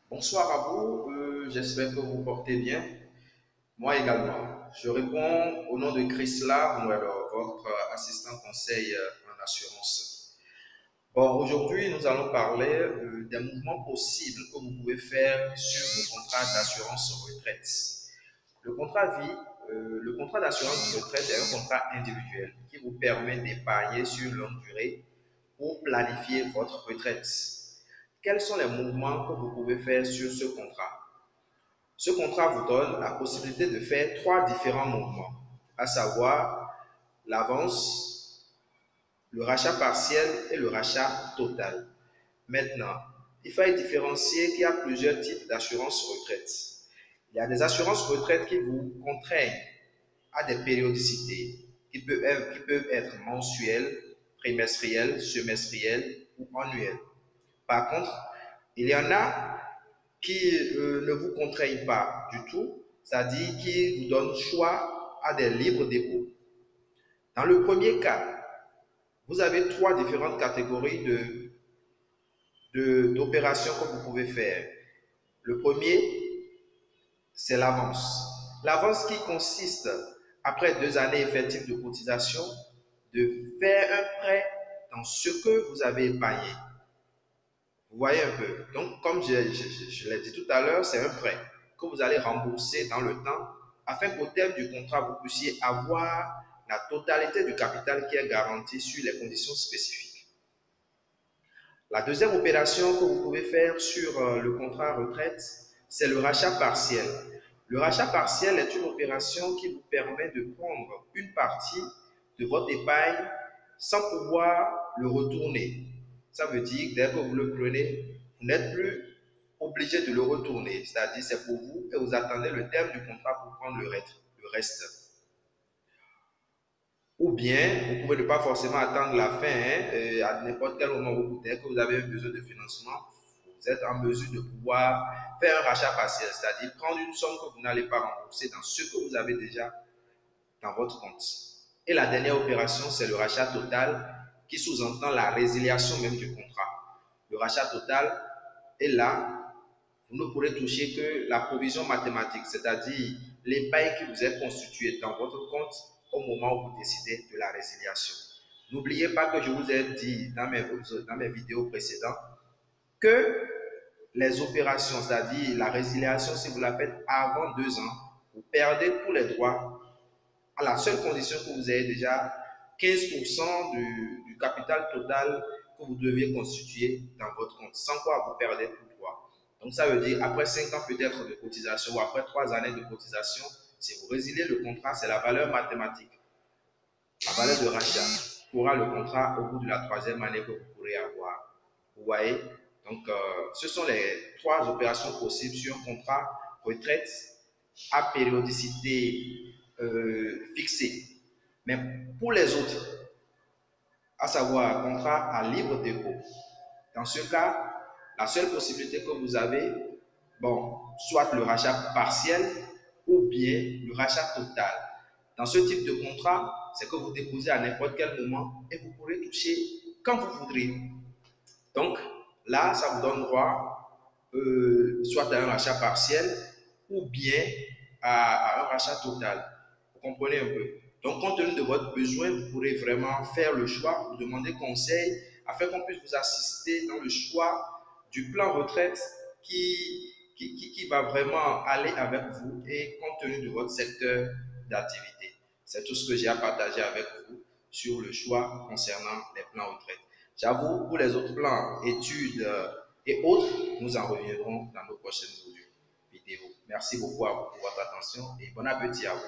Bonsoir à vous, j'espère que vous portez bien. Moi également. Je réponds au nom de Chrysla, ou alors votre assistant conseil en assurance. Bon, aujourd'hui, nous allons parler des mouvements possibles que vous pouvez faire sur vos contrats d'assurance retraite. Le contrat vie, le contrat d'assurance retraite est un contrat individuel qui vous permet d'épargner sur longue durée pour planifier votre retraite. Quels sont les mouvements que vous pouvez faire sur ce contrat? Ce contrat vous donne la possibilité de faire trois différents mouvements, à savoir l'avance, le rachat partiel et le rachat total. Maintenant, il faut différencier qu'il y a plusieurs types d'assurance retraite. Il y a des assurances retraite qui vous contraignent à des périodicités qui peuvent être mensuelles, trimestrielles, semestrielles ou annuelles. Par contre, il y en a qui ne vous contraignent pas du tout, c'est-à-dire qui vous donnent choix à des libres dépôts. Dans le premier cas, vous avez trois différentes catégories d'opérations que vous pouvez faire. Le premier, c'est l'avance. L'avance qui consiste, après 2 années effectives de cotisation, de faire un prêt dans ce que vous avez épargné. Vous voyez un peu. Donc, comme je l'ai dit tout à l'heure, c'est un prêt que vous allez rembourser dans le temps afin qu'au terme du contrat, vous puissiez avoir la totalité du capital qui est garanti sur les conditions spécifiques. La deuxième opération que vous pouvez faire sur le contrat retraite, c'est le rachat partiel. Le rachat partiel est une opération qui vous permet de prendre une partie de votre épargne sans pouvoir le retourner. Ça veut dire que dès que vous le prenez, vous n'êtes plus obligé de le retourner. C'est-à-dire c'est pour vous et vous attendez le terme du contrat pour prendre le reste. Ou bien, vous pouvez ne pas forcément attendre la fin, à n'importe quel moment où dès que vous avez besoin de financement, vous êtes en mesure de pouvoir faire un rachat partiel, c'est-à-dire prendre une somme que vous n'allez pas rembourser dans ce que vous avez déjà dans votre compte. Et la dernière opération, c'est le rachat total qui sous-entend la résiliation même du contrat. Le rachat total est là, vous ne pourrez toucher que la provision mathématique, c'est-à-dire l'épargne qui vous est constituée dans votre compte au moment où vous décidez de la résiliation. N'oubliez pas que je vous ai dit dans mes vidéos précédentes que les opérations, c'est-à-dire la résiliation, si vous la faites avant 2 ans, vous perdez tous les droits à la seule condition que vous ayez déjà 15% du capital total que vous deviez constituer dans votre compte, sans quoi vous perdez tout droit. Donc ça veut dire après 5 ans peut-être de cotisation ou après 3 années de cotisation, si vous résiliez le contrat, c'est la valeur mathématique, la valeur de rachat pourra le contrat au bout de la troisième année que vous pourrez avoir. Vous voyez? Donc, ce sont les trois opérations possibles sur un contrat retraite à périodicité fixée. Mais pour les autres, à savoir contrat à libre dépôt, dans ce cas, la seule possibilité que vous avez, bon, soit le rachat partiel ou bien le rachat total. Dans ce type de contrat, c'est que vous déposez à n'importe quel moment et vous pourrez toucher quand vous voudrez. Donc, là, ça vous donne droit soit à un rachat partiel ou bien à un rachat total. Vous comprenez un peu? Donc, compte tenu de votre besoin, vous pourrez vraiment faire le choix, vous demander conseil afin qu'on puisse vous assister dans le choix du plan retraite qui va vraiment aller avec vous et compte tenu de votre secteur d'activité. C'est tout ce que j'ai à partager avec vous sur le choix concernant les plans retraite. J'avoue, pour les autres plans, études et autres, nous en reviendrons dans nos prochaines vidéos. Merci beaucoup à vous pour votre attention et bon appétit à vous.